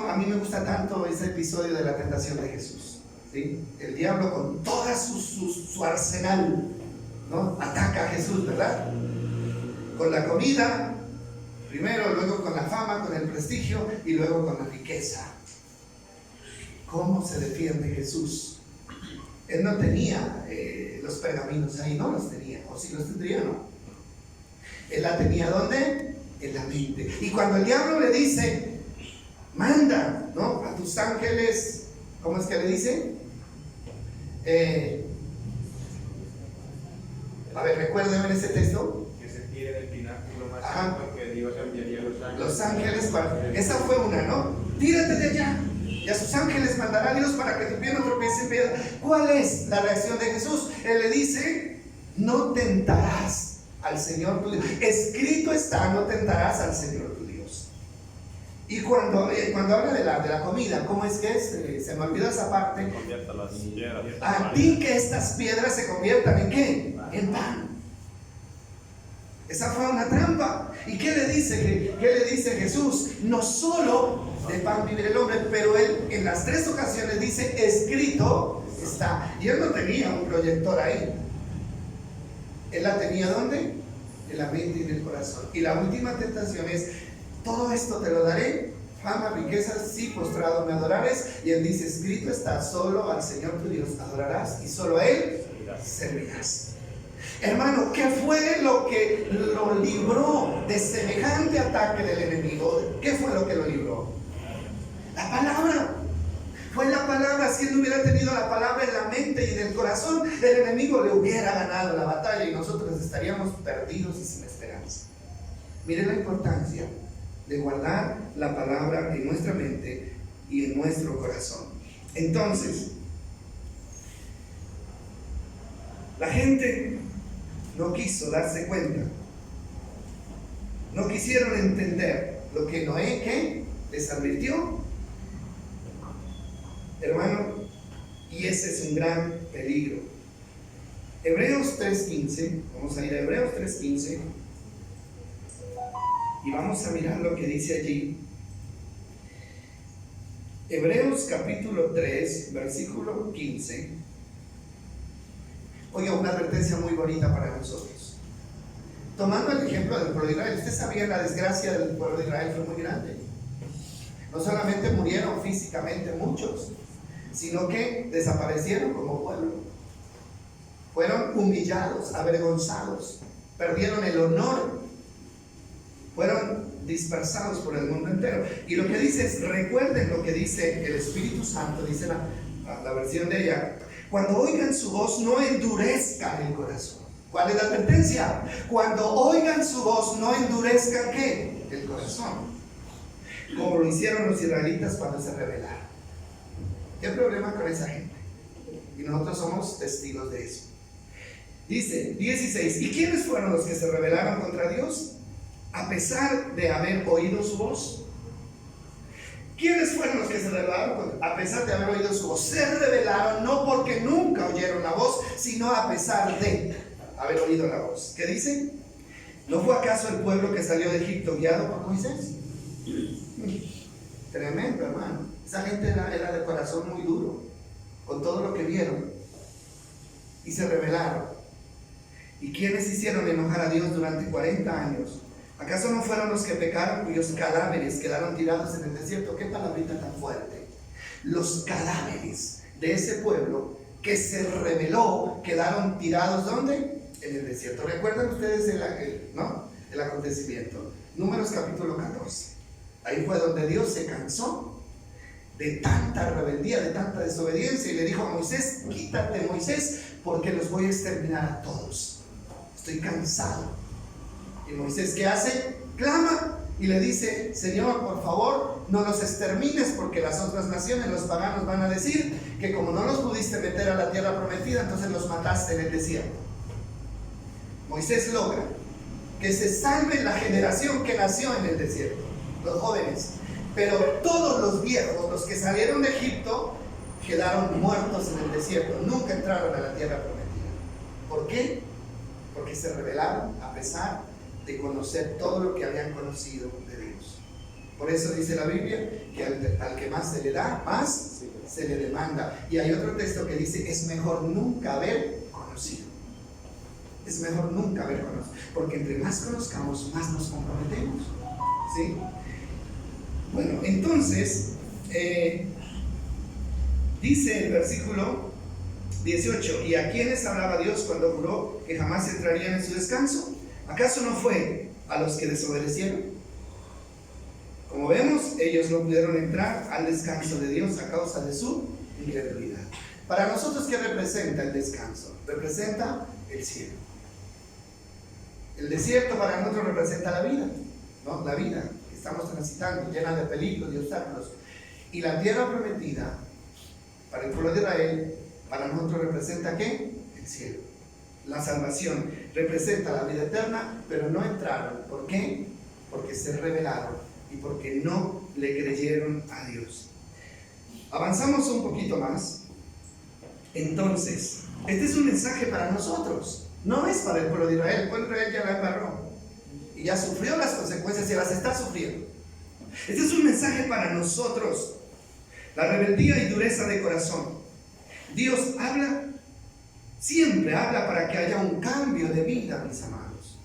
a mí me gusta tanto ese episodio de la tentación de Jesús, ¿sí? El diablo con toda su arsenal, ¿no? Ataca a Jesús, ¿verdad? Con la comida, primero, luego con la fama, con el prestigio y luego con la riqueza. ¿Cómo se defiende Jesús? Él no tenía los pergaminos ahí, no los tenía, o si los tendría, no. Él la tenía ¿dónde? En la mente. Y cuando el diablo le dice, manda, ¿no? A tus ángeles, ¿cómo es que le dice? A ver, recuérdenme ese texto. Que se tire del pináculo más alto, que Dios enviaría los ángeles. Los ángeles, esa fue una, ¿no? Tírate de allá. Y a sus ángeles mandará Dios para que tu pie no tropiece en piedra. ¿Cuál es la reacción de Jesús? Él le dice, no tentarás al Señor tu Dios. Escrito está, no tentarás al Señor tu Dios. Y cuando habla de la comida, ¿cómo es que es? Se me olvidó esa parte. Convierta las piedras. A ti que estas piedras se conviertan ¿en qué? En pan. Esa fue una trampa. ¿Y qué le dice Jesús? No solo de pan vive el hombre, pero él en las 3 ocasiones dice, escrito está. Y él no tenía un proyector ahí. Él la tenía ¿dónde? En la mente y en el corazón. Y la última tentación es, todo esto te lo daré, fama, riquezas, sí, postrado me adorarás. Y él dice, escrito está, solo al Señor tu Dios adorarás y solo a él servirás. Hermano, ¿qué fue lo que lo libró de semejante ataque del enemigo? ¿Qué fue lo que lo libró? La palabra. Fue la palabra. Si él no hubiera tenido la palabra en la mente y en el corazón, el enemigo le hubiera ganado la batalla y nosotros estaríamos perdidos y sin esperanza. Miren la importancia de guardar la palabra en nuestra mente y en nuestro corazón. Entonces, la gente no quiso darse cuenta, no quisieron entender lo que Noé ¿qué? Les advirtió, hermano, y ese es un gran peligro. Hebreos 3:15, vamos a ir a Hebreos 3:15 y vamos a mirar lo que dice allí. Hebreos capítulo 3, versículo 15. Oiga, una advertencia muy bonita para nosotros. Tomando el ejemplo del pueblo de Israel, usted sabía la desgracia del pueblo de Israel fue muy grande. No solamente murieron físicamente muchos, sino que desaparecieron como pueblo. Fueron humillados, avergonzados, perdieron el honor, fueron dispersados por el mundo entero. Y lo que dice es, recuerden lo que dice el Espíritu Santo, dice la versión de ella. Cuando oigan su voz, no endurezcan el corazón. ¿Cuál es la advertencia? Cuando oigan su voz, no endurezcan ¿qué? El corazón. Como lo hicieron los israelitas cuando se rebelaron. ¿Qué problema con esa gente? Y nosotros somos testigos de eso. Dice 16. ¿Y quiénes fueron los que se rebelaron contra Dios? A pesar de haber oído su voz. ¿Quiénes fueron los que se rebelaron? A pesar de haber oído su voz, se rebelaron no porque nunca oyeron la voz, sino a pesar de haber oído la voz. ¿Qué dice? ¿No fue acaso el pueblo que salió de Egipto guiado por Moisés? Tremendo, hermano. Esa gente era de corazón muy duro, con todo lo que vieron, y se rebelaron. ¿Y quiénes hicieron enojar a Dios durante 40 años? ¿Acaso no fueron los que pecaron, cuyos cadáveres quedaron tirados en el desierto? ¿Qué palabrita tan fuerte? Los cadáveres de ese pueblo que se rebeló quedaron tirados, ¿dónde? En el desierto. ¿Recuerdan ustedes el acontecimiento? Números capítulo 14. Ahí fue donde Dios se cansó de tanta rebeldía, de tanta desobediencia, y le dijo a Moisés: quítate, Moisés, porque los voy a exterminar a todos. Estoy cansado. Y Moisés, ¿qué hace? Clama y le dice: Señor, por favor, no los extermines, porque las otras naciones, los paganos, van a decir que como no los pudiste meter a la tierra prometida, entonces los mataste en el desierto. Moisés logra que se salve la generación que nació en el desierto, los jóvenes, pero todos los viejos, los que salieron de Egipto, quedaron muertos en el desierto, nunca entraron a la tierra prometida. ¿Por qué? Porque se rebelaron a pesar de conocer todo lo que habían conocido de Dios. Por eso dice la Biblia que al que más se le da, más se le demanda. Y hay otro texto que dice: es mejor nunca haber conocido. Es mejor nunca haber conocido, porque entre más conozcamos, más nos comprometemos, ¿sí? Bueno, entonces dice el versículo 18: ¿y a quiénes hablaba Dios cuando juró que jamás entrarían en su descanso? ¿Acaso no fue a los que desobedecieron? Como vemos, ellos no pudieron entrar al descanso de Dios a causa de su incredulidad. Para nosotros, ¿qué representa el descanso? Representa el cielo. El desierto para nosotros representa la vida, ¿no? La vida que estamos transitando, llena de peligros y obstáculos. Y la tierra prometida, para el pueblo de Israel, para nosotros representa ¿qué? El cielo. La salvación representa la vida eterna, pero no entraron. ¿Por qué? Porque se rebelaron y porque no le creyeron a Dios. Avanzamos un poquito más. Entonces, este es un mensaje para nosotros. No es para el pueblo de Israel. El pueblo de Israel ya la embarró y ya sufrió las consecuencias y las está sufriendo. Este es un mensaje para nosotros. La rebeldía y dureza de corazón. Dios habla, siempre habla para que haya un cambio de vida, mis amados.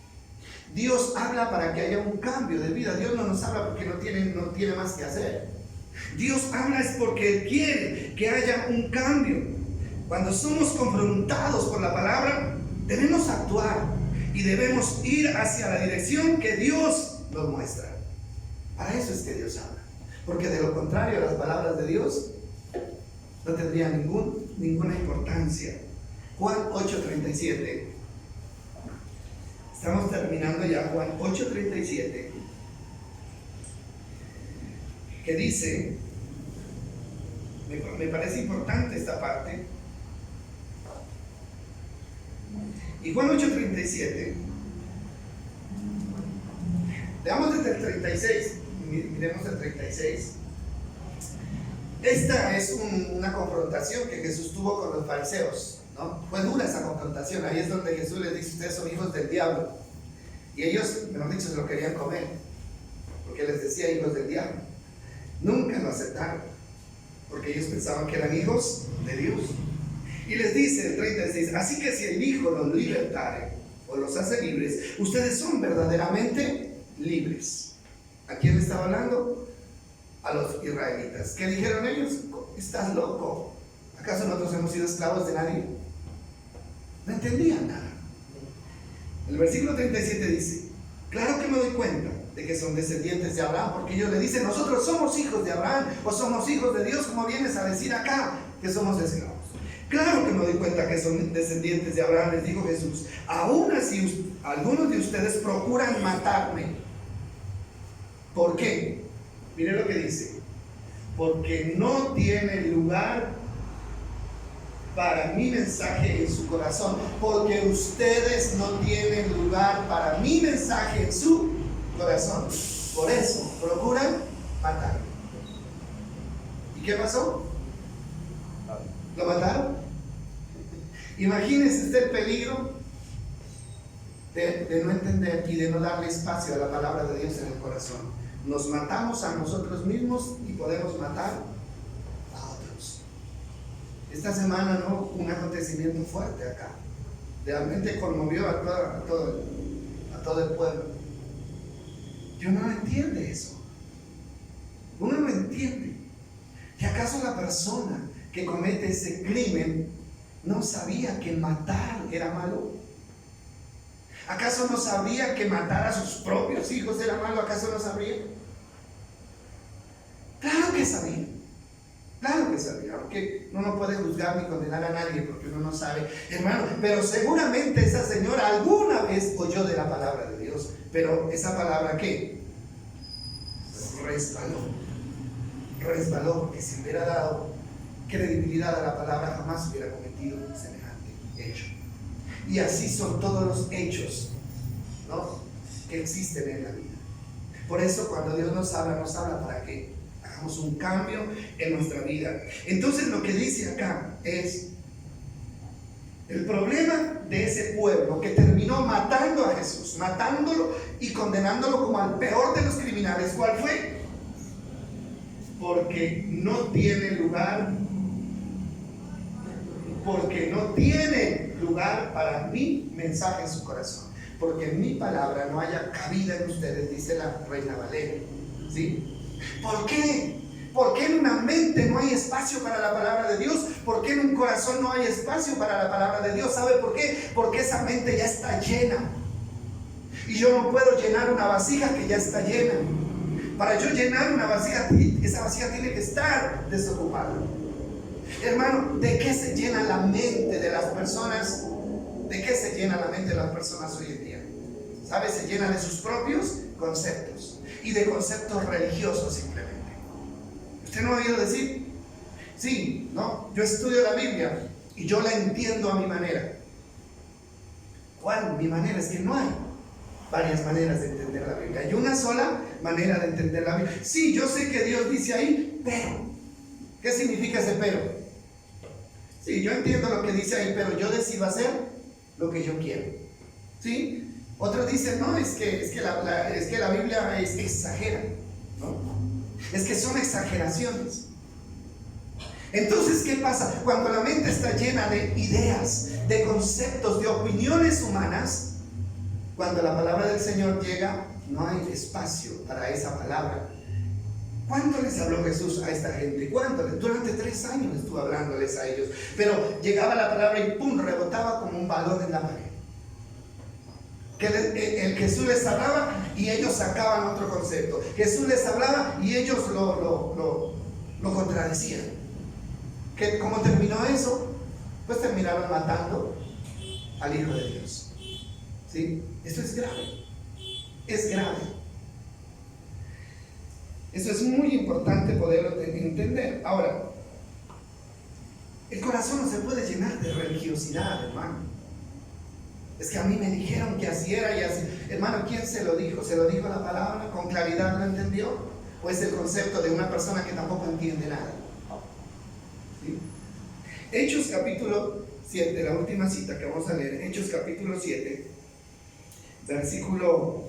Dios habla para que haya un cambio de vida. Dios no nos habla porque no tiene más que hacer. Dios habla es porque Él quiere que haya un cambio. Cuando somos confrontados por la palabra, debemos actuar y debemos ir hacia la dirección que Dios nos muestra. Para eso es que Dios habla. Porque de lo contrario, las palabras de Dios no tendrían ninguna importancia. Juan 8:37. Estamos terminando ya. Juan 8:37. Que dice, me parece importante esta parte. Y Juan 8:37. Leamos desde el 36. Miremos el 36. Esta es una confrontación que Jesús tuvo con los fariseos, ¿no? Fue dura esa confrontación. Ahí es donde Jesús les dice: ustedes son hijos del diablo. Y ellos, mejor dicho, se lo querían comer, porque les decía hijos del diablo. Nunca lo aceptaron, porque ellos pensaban que eran hijos de Dios. Y les dice el 36: así que si el Hijo los libertare o los hace libres, ustedes son verdaderamente libres. ¿A quién le estaba hablando? A los israelitas. ¿Qué dijeron ellos? ¿Estás loco? ¿Acaso nosotros hemos sido esclavos de nadie? No entendían nada. El versículo 37 dice: claro que me doy cuenta de que son descendientes de Abraham, porque ellos le dicen: nosotros somos hijos de Abraham o somos hijos de Dios. ¿Cómo vienes a decir acá que somos esclavos? Claro que me doy cuenta que son descendientes de Abraham, les dijo Jesús. Aún así, algunos de ustedes procuran matarme. ¿Por qué? Mire lo que dice: porque no tiene lugar para mi mensaje en su corazón. Porque ustedes no tienen lugar para mi mensaje en su corazón. Por eso procuran matarme. qué pasó? ¿Lo mataron? Imagínese usted el peligro de no entender y de no darle espacio a la palabra de Dios en el corazón. Nos matamos a nosotros mismos y podemos matar a otros. Esta semana, ¿no?, un acontecimiento fuerte acá. Realmente conmovió a todo el pueblo. Yo no entiende eso. Uno no entiende. ¿Y acaso la persona que comete ese crimen no sabía que matar era malo? ¿Acaso no sabía que matar a sus propios hijos era malo? ¿Acaso no sabía? Claro que sabía. Claro que sabía, porque uno no puede juzgar ni condenar a nadie porque uno no sabe, hermano. Pero seguramente esa señora alguna vez oyó de la palabra de Dios. Pero esa palabra, ¿qué? Resbaló, porque si hubiera dado credibilidad a la palabra jamás hubiera cometido semejante hecho. Y así son todos los hechos, ¿no?, que existen en la vida. Por eso cuando Dios nos habla para que hagamos un cambio en nuestra vida. Entonces lo que dice acá es el problema de ese pueblo que terminó matando a Jesús, matándolo y condenándolo como al peor de los criminales. ¿Cuál fue? Porque no tiene lugar para mi mensaje en su corazón, porque en mi palabra no haya cabida en ustedes, dice la Reina Valera, ¿sí? ¿Por qué? ¿Por qué en una mente no hay espacio para la palabra de Dios? ¿Por qué en un corazón no hay espacio para la palabra de Dios? ¿Sabe por qué? Porque esa mente ya está llena, y yo no puedo llenar una vasija que ya está llena. Para yo llenar una vasija, esa vasija tiene que estar desocupada. Hermano, ¿de qué se llena la mente de las personas? ¿De qué se llena la mente de las personas hoy en día? ¿Sabe? Se llena de sus propios conceptos y de conceptos religiosos simplemente. ¿Usted no ha oído decir? Sí, no, yo estudio la Biblia y yo la entiendo a mi manera. ¿Cuál? Mi manera es que no hay varias maneras de entender la Biblia. Hay una sola manera de entender la Biblia. Sí, yo sé que Dios dice ahí, pero ¿qué significa ese pero? Sí, yo entiendo lo que dice ahí, pero yo decido hacer lo que yo quiero. ¿Sí? Otros dicen, no, es que la Biblia exagera, ¿no? Es que son exageraciones. Entonces, ¿qué pasa? Cuando la mente está llena de ideas, de conceptos, de opiniones humanas, cuando la palabra del Señor llega, no hay espacio para esa palabra. ¿Cuánto les habló Jesús a esta gente? ¿Cuánto? Durante 3 años estuvo hablándoles a ellos. Pero llegaba la palabra y ¡pum!, rebotaba como un balón en la pared. El Jesús les hablaba y ellos sacaban otro concepto. Jesús les hablaba y ellos lo contradecían. ¿Cómo terminó eso? Pues terminaron matando al Hijo de Dios. ¿Sí? Esto es grave. Es grave. Eso es muy importante poderlo entender. Ahora, el corazón no se puede llenar de religiosidad, hermano. Es que a mí me dijeron que así era y así. Hermano, ¿quién se lo dijo? ¿Se lo dijo la palabra? ¿Con claridad lo entendió? ¿O es el concepto de una persona que tampoco entiende nada? ¿Sí? Hechos capítulo 7, la última cita que vamos a leer. Hechos capítulo 7, versículo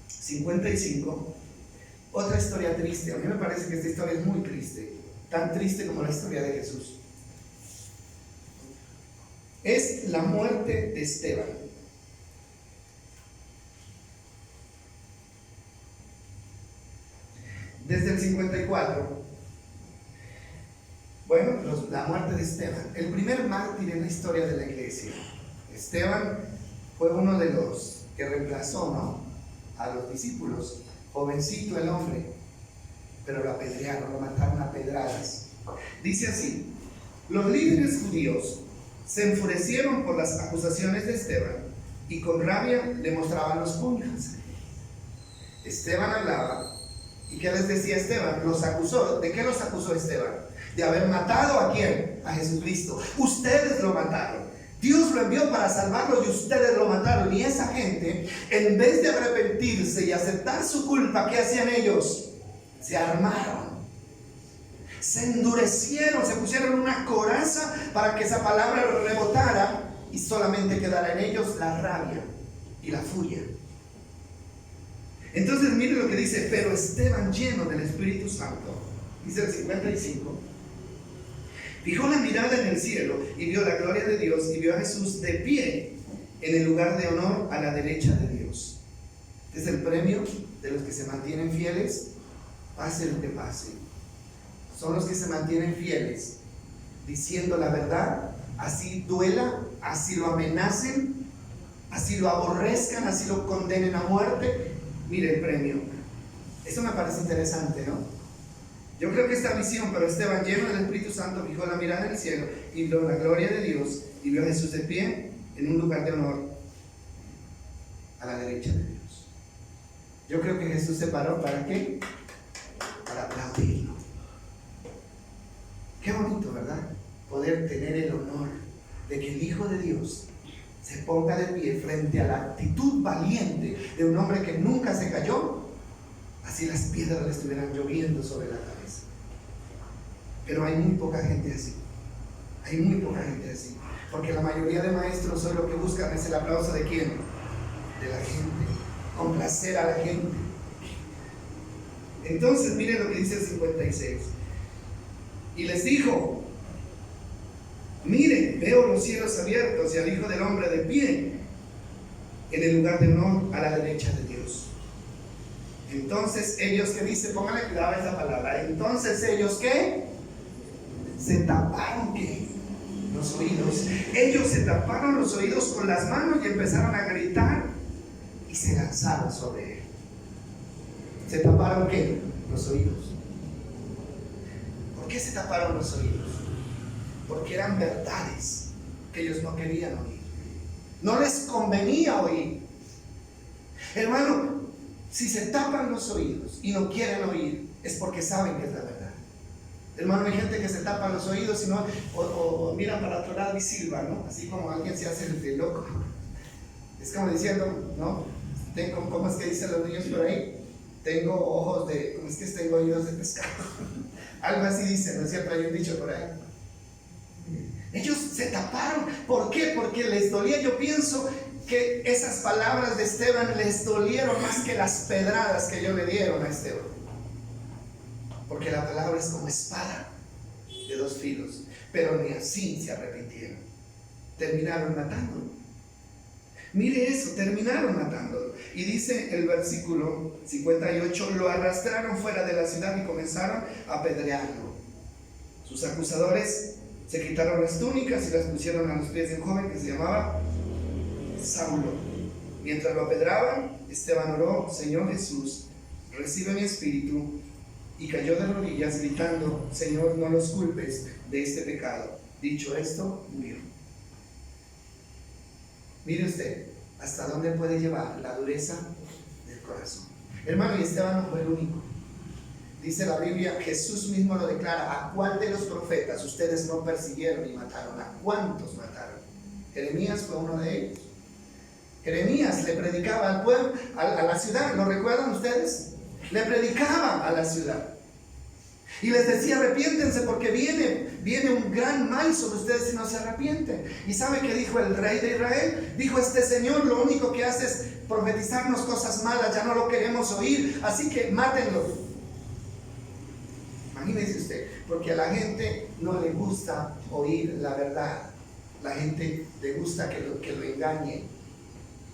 55. Otra historia triste. A mí me parece que esta historia es muy triste, tan triste como la historia de Jesús. Es la muerte de Esteban. Desde el 54. Bueno, la muerte de Esteban, el primer mártir en la historia de la iglesia. Esteban fue uno de los que reemplazó, ¿no?, a los discípulos. Jovencito el hombre, pero lo apedrearon, lo mataron a pedradas. Dice así: los líderes judíos se enfurecieron por las acusaciones de Esteban y con rabia le mostraban los puños. Esteban hablaba, ¿y qué les decía Esteban? Los acusó. ¿De qué los acusó Esteban? De haber matado ¿a quién? A Jesucristo. Ustedes lo mataron. Dios lo envió para salvarlo y ustedes lo mataron. Y esa gente, en vez de arrepentirse y aceptar su culpa, ¿qué hacían ellos? Se armaron. Se endurecieron, se pusieron una coraza para que esa palabra rebotara y solamente quedara en ellos la rabia y la furia. Entonces mire lo que dice, pero Esteban, lleno del Espíritu Santo, dice el 55, fijó la mirada en el cielo y vio la gloria de Dios y vio a Jesús de pie en el lugar de honor a la derecha de Dios. Este es el premio de los que se mantienen fieles, pase lo que pase. Son los que se mantienen fieles, diciendo la verdad, así duela, así lo amenacen, así lo aborrezcan, así lo condenen a muerte. Mire el premio. Eso me parece interesante, ¿no? Yo creo que esta visión, pero Esteban, lleno del Espíritu Santo, fijó la mirada en el cielo y vio la gloria de Dios y vio a Jesús de pie en un lugar de honor a la derecha de Dios. Yo creo que Jesús se paró, ¿para qué? Para aplaudirlo. Qué bonito, ¿verdad? Poder tener el honor de que el Hijo de Dios se ponga de pie frente a la actitud valiente de un hombre que nunca se cayó, así las piedras le estuvieran lloviendo sobre la cabeza. Pero hay muy poca gente así. Hay muy poca gente así. Porque la mayoría de maestros hoy lo que buscan es el aplauso de ¿quién? De la gente. Complacer a la gente. Entonces miren lo que dice el 56. Y les dijo: miren, veo los cielos abiertos y al Hijo del Hombre de pie en el lugar de honor a la derecha de Dios. Entonces ellos, que dice, pónganle cuidado a esa palabra, entonces ellos, ¿qué? Se taparon, ¿qué? Los oídos. Ellos se taparon los oídos con las manos y empezaron a gritar y se lanzaron sobre él. ¿Se taparon qué? Los oídos. ¿Por qué se taparon los oídos? Porque eran verdades que ellos no querían oír. No les convenía oír. Hermano, si se tapan los oídos y no quieren oír, es porque saben que es la verdad. Hermano, hay gente que se tapa los oídos y no, o miran para otro lado y silban, ¿no? Así como alguien se hace el loco. Es como diciendo, ¿no? ¿Cómo es que dicen los niños por ahí? Tengo ojos de, ¿cómo es que tengo oídos de pescado? Algo así dicen, ¿no es cierto? Hay un dicho por ahí. Ellos se taparon. ¿Por qué? Porque les dolía. Yo pienso que esas palabras de Esteban les dolieron más que las pedradas que ellos le dieron a Esteban. Porque la palabra es como espada de dos filos. Pero ni así se arrepintieron. Terminaron matándolo. Mire eso, terminaron matándolo. Y dice el versículo 58, lo arrastraron fuera de la ciudad y comenzaron a apedrearlo. Sus acusadores se quitaron las túnicas y las pusieron a los pies de un joven que se llamaba Saulo. Mientras lo apedraban, Esteban oró: Señor Jesús, recibe mi espíritu, y cayó de rodillas gritando: Señor, no los culpes de este pecado. Dicho esto, murió. Mire usted hasta dónde puede llevar la dureza del corazón. Hermano, y Esteban no fue el único. Dice la Biblia, Jesús mismo lo declara: ¿a cuál de los profetas ustedes no persiguieron y mataron? ¿A cuántos mataron? Jeremías fue uno de ellos. Jeremías le predicaba al pueblo, a la ciudad, ¿lo recuerdan ustedes? Le predicaba a la ciudad y les decía: arrepiéntense porque viene un gran mal sobre ustedes si no se arrepienten. ¿Y sabe qué dijo el rey de Israel? Dijo: este señor lo único que hace es profetizarnos cosas malas, ya no lo queremos oír, así que mátenlo. Imagínese usted, porque a la gente no le gusta oír la verdad. La gente le gusta que lo engañen.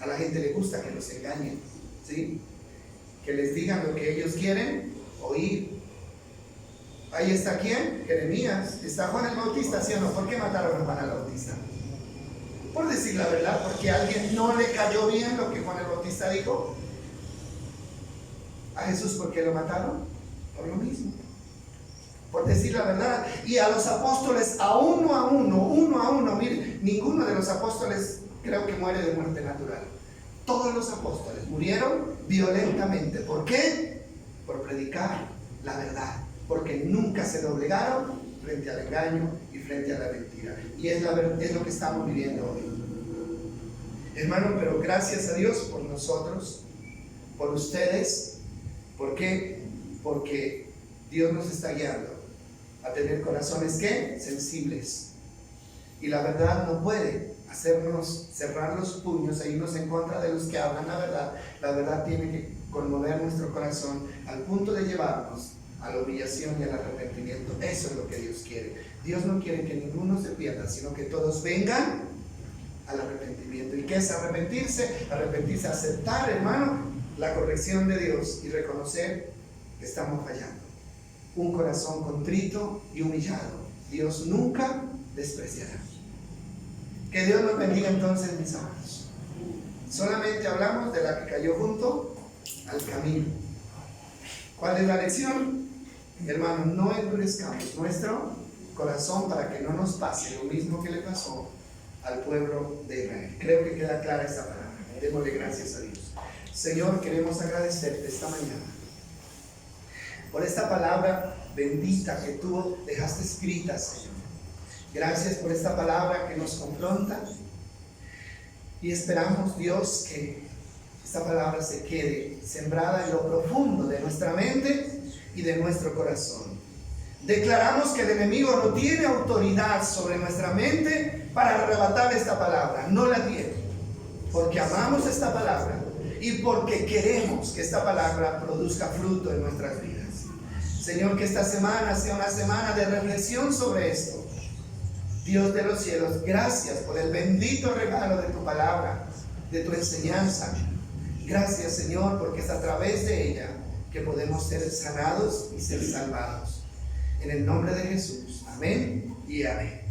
A la gente le gusta que los engañen, ¿sí? Que les digan lo que ellos quieren oír. Ahí está ¿quién? Jeremías. Está Juan el Bautista, ¿sí o no? ¿Por qué mataron a Juan el Bautista? Por decir la verdad, porque a alguien no le cayó bien lo que Juan el Bautista dijo. A Jesús, ¿por qué lo mataron? Por lo mismo. Por decir la verdad. Y a los apóstoles, uno a uno, mire, ninguno de los apóstoles creo que muere de muerte natural. Todos los apóstoles murieron violentamente. ¿Por qué? Por predicar la verdad. Porque nunca se doblegaron frente al engaño y frente a la mentira. Y es lo que estamos viviendo hoy. Hermano, pero gracias a Dios por nosotros, por ustedes. ¿Por qué? Porque Dios nos está guiando a tener corazones ¿qué? Sensibles. Y la verdad no puede hacernos cerrar los puños e irnos en contra de los que hablan la verdad. La verdad tiene que conmover nuestro corazón al punto de llevarnos a la humillación y al arrepentimiento. Eso es lo que Dios quiere. Dios no quiere que ninguno se pierda, sino que todos vengan al arrepentimiento. ¿Y qué es arrepentirse? Arrepentirse, aceptar, hermano, la corrección de Dios y reconocer que estamos fallando. Un corazón contrito y humillado, Dios nunca despreciará. Que Dios nos bendiga entonces, mis amados. Solamente hablamos de la que cayó junto al camino. ¿Cuál es la lección? Hermanos, no endurezcamos nuestro corazón para que no nos pase lo mismo que le pasó al pueblo de Israel. Creo que queda clara esta palabra. Démosle gracias a Dios. Señor, queremos agradecerte esta mañana por esta palabra bendita que tú dejaste escrita, Señor. Gracias por esta palabra que nos confronta y esperamos, Dios, que esta palabra se quede sembrada en lo profundo de nuestra mente y de nuestro corazón. Declaramos que el enemigo no tiene autoridad sobre nuestra mente para arrebatar esta palabra. No la tiene, porque amamos esta palabra y porque queremos que esta palabra produzca fruto en nuestras vidas. Señor, que esta semana sea una semana de reflexión sobre esto. Dios de los cielos, gracias por el bendito regalo de tu palabra, de tu enseñanza. Gracias, Señor, porque es a través de ella que podemos ser sanados y ser salvados. En el nombre de Jesús. Amén y amén.